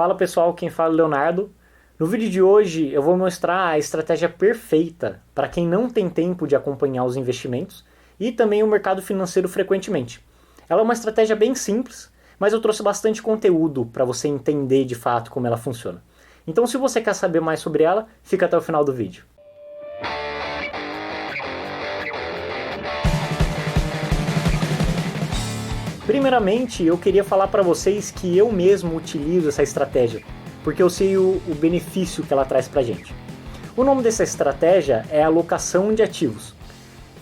Fala pessoal, quem fala é o Leonardo. No vídeo de hoje eu vou mostrar a estratégia perfeita para quem não tem tempo de acompanhar os investimentos e também o mercado financeiro frequentemente. Ela é uma estratégia bem simples, mas eu trouxe bastante conteúdo para você entender de fato como ela funciona. Então se você quer saber mais sobre ela, fica até o final do vídeo. Primeiramente, eu queria falar para vocês que eu mesmo utilizo essa estratégia, porque eu sei o benefício que ela traz para a gente. O nome dessa estratégia é alocação de ativos.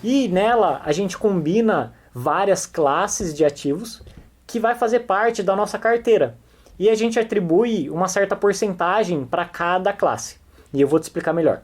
E nela a gente combina várias classes de ativos que vai fazer parte da nossa carteira. E a gente atribui uma certa porcentagem para cada classe. E eu vou te explicar melhor.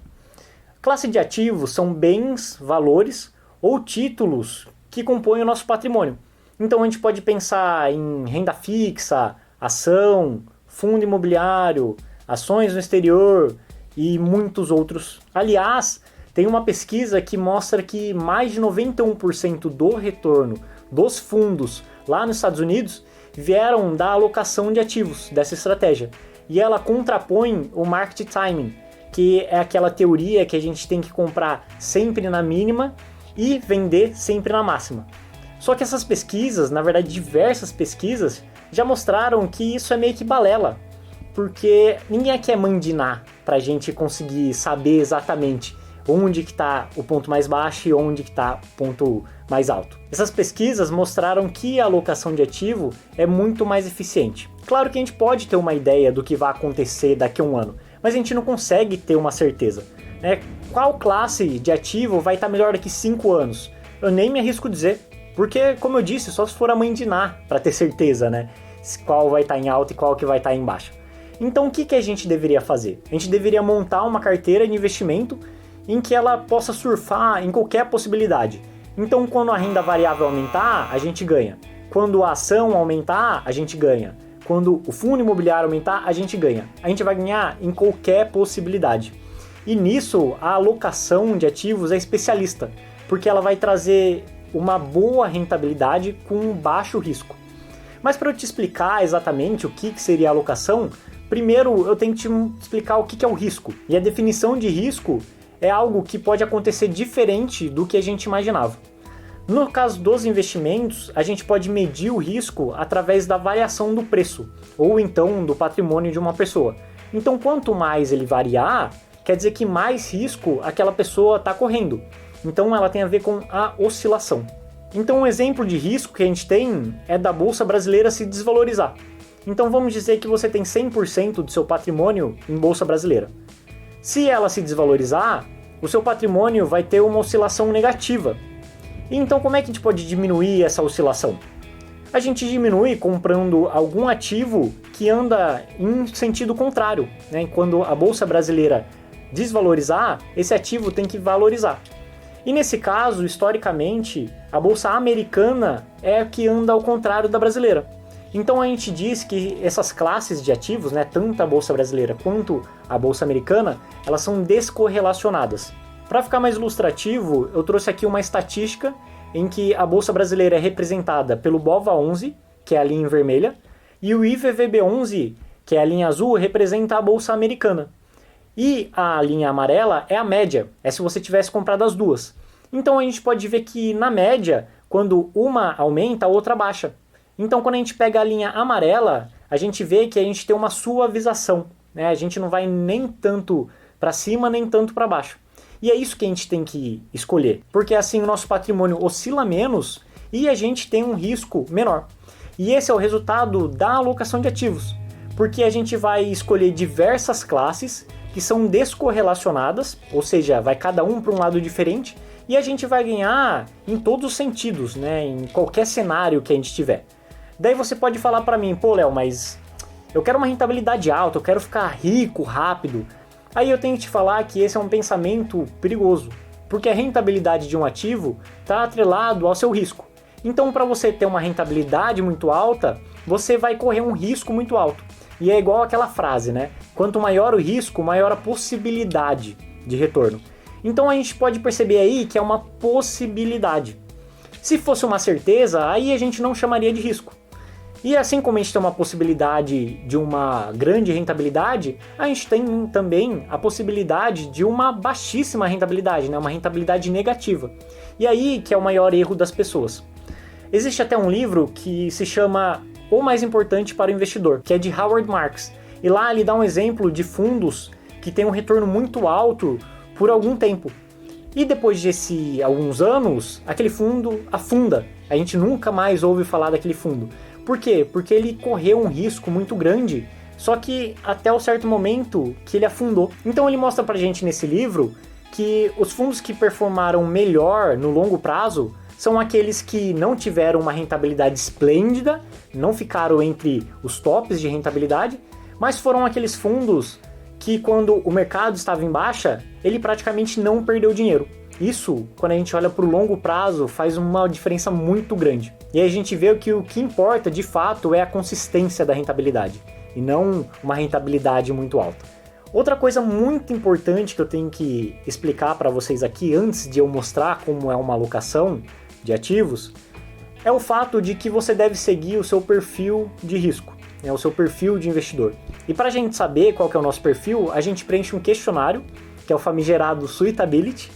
Classe de ativos são bens, valores ou títulos que compõem o nosso patrimônio. Então a gente pode pensar em renda fixa, ação, fundo imobiliário, ações no exterior e muitos outros. Aliás, tem uma pesquisa que mostra que mais de 91% do retorno dos fundos lá nos Estados Unidos vieram da alocação de ativos dessa estratégia. E ela contrapõe o market timing, que é aquela teoria que a gente tem que comprar sempre na mínima e vender sempre na máxima. Só que essas pesquisas, na verdade diversas pesquisas, já mostraram que isso é meio que balela, porque ninguém aqui é mandinar para a gente conseguir saber exatamente onde que está o ponto mais baixo e onde que está o ponto mais alto. Essas pesquisas mostraram que a alocação de ativo é muito mais eficiente. Claro que a gente pode ter uma ideia do que vai acontecer daqui a um ano, mas a gente não consegue ter uma certeza. Qual classe de ativo vai estar melhor daqui 5 anos? Eu nem me arrisco a dizer. Porque, como eu disse, só se for a mãe de Ná para ter certeza, né? Qual vai estar em alta e qual que vai estar em baixa. Então, o que a gente deveria fazer? A gente deveria montar uma carteira de investimento em que ela possa surfar em qualquer possibilidade. Então, quando a renda variável aumentar, a gente ganha. Quando a ação aumentar, a gente ganha. Quando o fundo imobiliário aumentar, a gente ganha. A gente vai ganhar em qualquer possibilidade. E nisso, a alocação de ativos é especialista, porque ela vai trazer uma boa rentabilidade com baixo risco. Mas para eu te explicar exatamente o que seria a alocação, primeiro eu tenho que te explicar o que é o risco. E a definição de risco é algo que pode acontecer diferente do que a gente imaginava. No caso dos investimentos, a gente pode medir o risco através da variação do preço, ou então do patrimônio de uma pessoa. Então quanto mais ele variar, quer dizer que mais risco aquela pessoa está correndo. Então ela tem a ver com a oscilação. Então um exemplo de risco que a gente tem é da Bolsa Brasileira se desvalorizar. Então vamos dizer que você tem 100% do seu patrimônio em Bolsa Brasileira. Se ela se desvalorizar, o seu patrimônio vai ter uma oscilação negativa. E então como é que a gente pode diminuir essa oscilação? A gente diminui comprando algum ativo que anda em sentido contrário. Quando a Bolsa Brasileira desvalorizar, esse ativo tem que valorizar. E nesse caso, historicamente, a bolsa americana é a que anda ao contrário da brasileira. Então a gente diz que essas classes de ativos, tanto a bolsa brasileira quanto a bolsa americana, elas são descorrelacionadas. Para ficar mais ilustrativo, eu trouxe aqui uma estatística em que a bolsa brasileira é representada pelo BOVA11, que é a linha vermelha, e o IVVB11, que é a linha azul, representa a bolsa americana. E a linha amarela é a média, é se você tivesse comprado as duas. Então a gente pode ver que na média, quando uma aumenta, a outra baixa. Então quando a gente pega a linha amarela, a gente vê que a gente tem uma suavização. A gente não vai nem tanto para cima, nem tanto para baixo. E é isso que a gente tem que escolher, porque assim o nosso patrimônio oscila menos e a gente tem um risco menor. E esse é o resultado da alocação de ativos, porque a gente vai escolher diversas classes que são descorrelacionadas, ou seja, vai cada um para um lado diferente, e a gente vai ganhar em todos os sentidos, em qualquer cenário que a gente tiver. Daí você pode falar para mim, pô Léo, mas eu quero uma rentabilidade alta, eu quero ficar rico rápido. Aí eu tenho que te falar que esse é um pensamento perigoso, porque a rentabilidade de um ativo está atrelado ao seu risco. Então para você ter uma rentabilidade muito alta, você vai correr um risco muito alto. E é igual aquela frase, quanto maior o risco, maior a possibilidade de retorno. Então a gente pode perceber aí que é uma possibilidade. Se fosse uma certeza, aí a gente não chamaria de risco. E assim como a gente tem uma possibilidade de uma grande rentabilidade, a gente tem também a possibilidade de uma baixíssima rentabilidade, né? Uma rentabilidade negativa. E aí que é o maior erro das pessoas. Existe até um livro que se chama O Mais Importante para o Investidor, que é de Howard Marks. E lá ele dá um exemplo de fundos que têm um retorno muito alto por algum tempo. E depois de alguns anos, aquele fundo afunda. A gente nunca mais ouve falar daquele fundo. Por quê? Porque ele correu um risco muito grande, só que até o certo momento que ele afundou. Então ele mostra pra gente nesse livro que os fundos que performaram melhor no longo prazo são aqueles que não tiveram uma rentabilidade esplêndida, não ficaram entre os tops de rentabilidade, mas foram aqueles fundos que quando o mercado estava em baixa, ele praticamente não perdeu dinheiro. Isso, quando a gente olha para o longo prazo, faz uma diferença muito grande. E aí a gente vê que o que importa, de fato, é a consistência da rentabilidade, e não uma rentabilidade muito alta. Outra coisa muito importante que eu tenho que explicar para vocês aqui, antes de eu mostrar como é uma alocação de ativos, é o fato de que você deve seguir o seu perfil de risco, né, o seu perfil de investidor. E para a gente saber qual que é o nosso perfil, a gente preenche um questionário, que é o famigerado Suitability,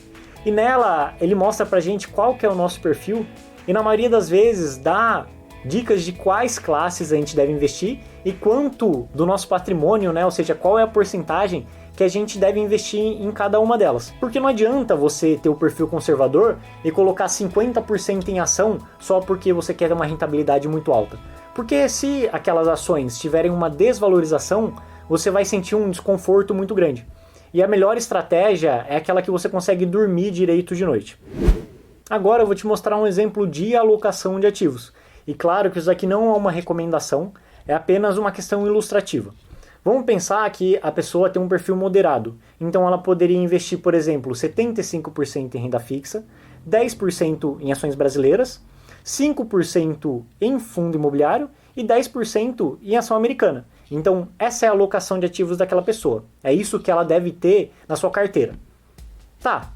e nela ele mostra pra gente qual que é o nosso perfil e na maioria das vezes dá dicas de quais classes a gente deve investir e quanto do nosso patrimônio, né, ou seja, qual é a porcentagem que a gente deve investir em cada uma delas. Porque não adianta você ter o perfil conservador e colocar 50% em ação só porque você quer uma rentabilidade muito alta. Porque se aquelas ações tiverem uma desvalorização, você vai sentir um desconforto muito grande. E a melhor estratégia é aquela que você consegue dormir direito de noite. Agora eu vou te mostrar um exemplo de alocação de ativos. E claro que isso aqui não é uma recomendação, é apenas uma questão ilustrativa. Vamos pensar que a pessoa tem um perfil moderado, então ela poderia investir, por exemplo, 75% em renda fixa, 10% em ações brasileiras, 5% em fundo imobiliário e 10% em ação americana. Então, essa é a alocação de ativos daquela pessoa. É isso que ela deve ter na sua carteira. Tá,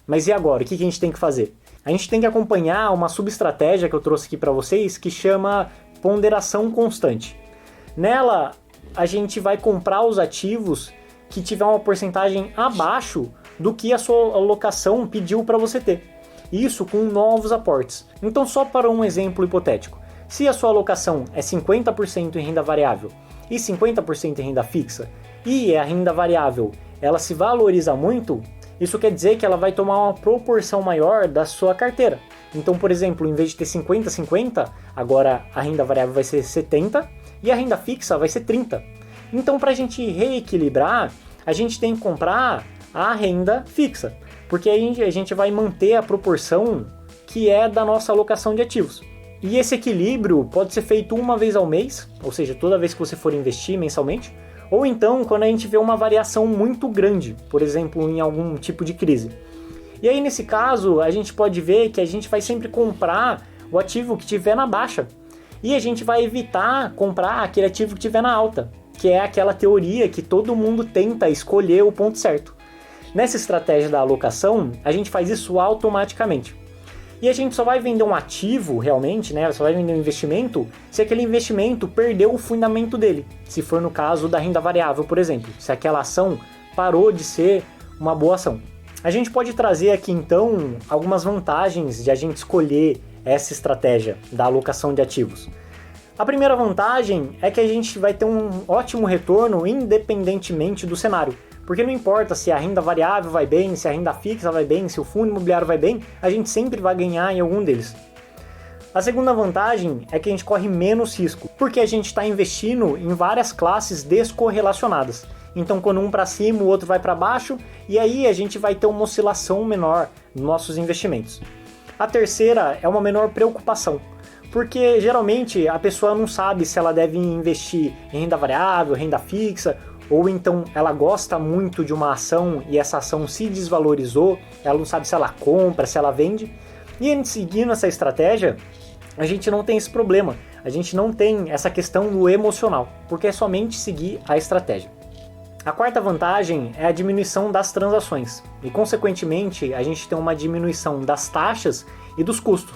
mas e agora? O que a gente tem que fazer? A gente tem que acompanhar uma subestratégia que eu trouxe aqui para vocês que chama ponderação constante. Nela, a gente vai comprar os ativos que tiver uma porcentagem abaixo do que a sua alocação pediu para você ter. Isso com novos aportes. Então, só para um exemplo hipotético. Se a sua alocação é 50% em renda variável e 50% em renda fixa, e a renda variável ela se valoriza muito, isso quer dizer que ela vai tomar uma proporção maior da sua carteira. Então, por exemplo, em vez de ter 50-50, agora a renda variável vai ser 70% e a renda fixa vai ser 30%. Então, para a gente reequilibrar, a gente tem que comprar a renda fixa, porque aí a gente vai manter a proporção que é da nossa alocação de ativos. E esse equilíbrio pode ser feito uma vez ao mês, ou seja, toda vez que você for investir mensalmente, ou então quando a gente vê uma variação muito grande, por exemplo, em algum tipo de crise. E aí nesse caso, a gente pode ver que a gente vai sempre comprar o ativo que estiver na baixa, e a gente vai evitar comprar aquele ativo que estiver na alta, que é aquela teoria que todo mundo tenta escolher o ponto certo. Nessa estratégia da alocação, a gente faz isso automaticamente. E a gente só vai vender um ativo realmente, né? Só vai vender um investimento se aquele investimento perdeu o fundamento dele. Se for no caso da renda variável, por exemplo. Se aquela ação parou de ser uma boa ação. A gente pode trazer aqui então algumas vantagens de a gente escolher essa estratégia da alocação de ativos. A primeira vantagem é que a gente vai ter um ótimo retorno independentemente do cenário. Porque não importa se a renda variável vai bem, se a renda fixa vai bem, se o fundo imobiliário vai bem, a gente sempre vai ganhar em algum deles. A segunda vantagem é que a gente corre menos risco, porque a gente está investindo em várias classes descorrelacionadas. Então quando um para cima, o outro vai para baixo, e aí a gente vai ter uma oscilação menor nos nossos investimentos. A terceira é uma menor preocupação, porque geralmente a pessoa não sabe se ela deve investir em renda variável, renda fixa, ou então ela gosta muito de uma ação e essa ação se desvalorizou, ela não sabe se ela compra, se ela vende. E seguindo essa estratégia, a gente não tem esse problema, a gente não tem essa questão do emocional, porque é somente seguir a estratégia. A quarta vantagem é a diminuição das transações e, consequentemente, a gente tem uma diminuição das taxas e dos custos,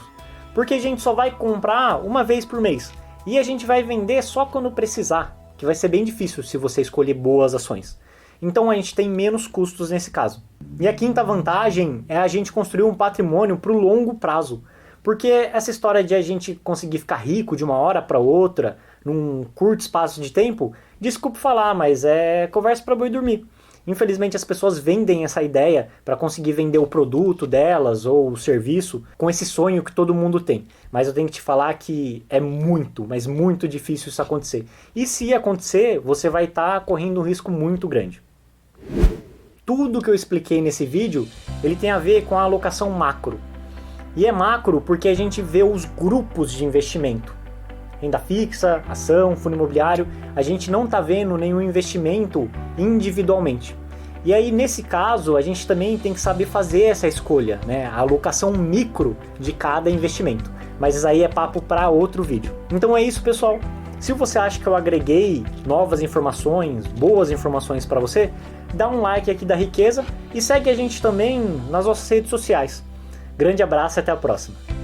porque a gente só vai comprar uma vez por mês. E a gente vai vender só quando precisar, que vai ser bem difícil se você escolher boas ações. Então a gente tem menos custos nesse caso. E a quinta vantagem é a gente construir um patrimônio para o longo prazo. Porque essa história de a gente conseguir ficar rico de uma hora para outra, num curto espaço de tempo, desculpe falar, mas é conversa para boi dormir. Infelizmente as pessoas vendem essa ideia para conseguir vender o produto delas ou o serviço com esse sonho que todo mundo tem. Mas eu tenho que te falar que é muito, mas muito difícil isso acontecer. E se acontecer, você vai estar correndo um risco muito grande. Tudo que eu expliquei nesse vídeo, ele tem a ver com a alocação macro. E é macro porque a gente vê os grupos de investimento. Renda fixa, ação, fundo imobiliário, a gente não está vendo nenhum investimento individualmente. E aí, nesse caso, a gente também tem que saber fazer essa escolha, né? A alocação micro de cada investimento. Mas isso aí é papo para outro vídeo. Então é isso, pessoal. Se você acha que eu agreguei novas informações, boas informações para você, dá um like aqui da Riqueza e segue a gente também nas nossas redes sociais. Grande abraço e até a próxima.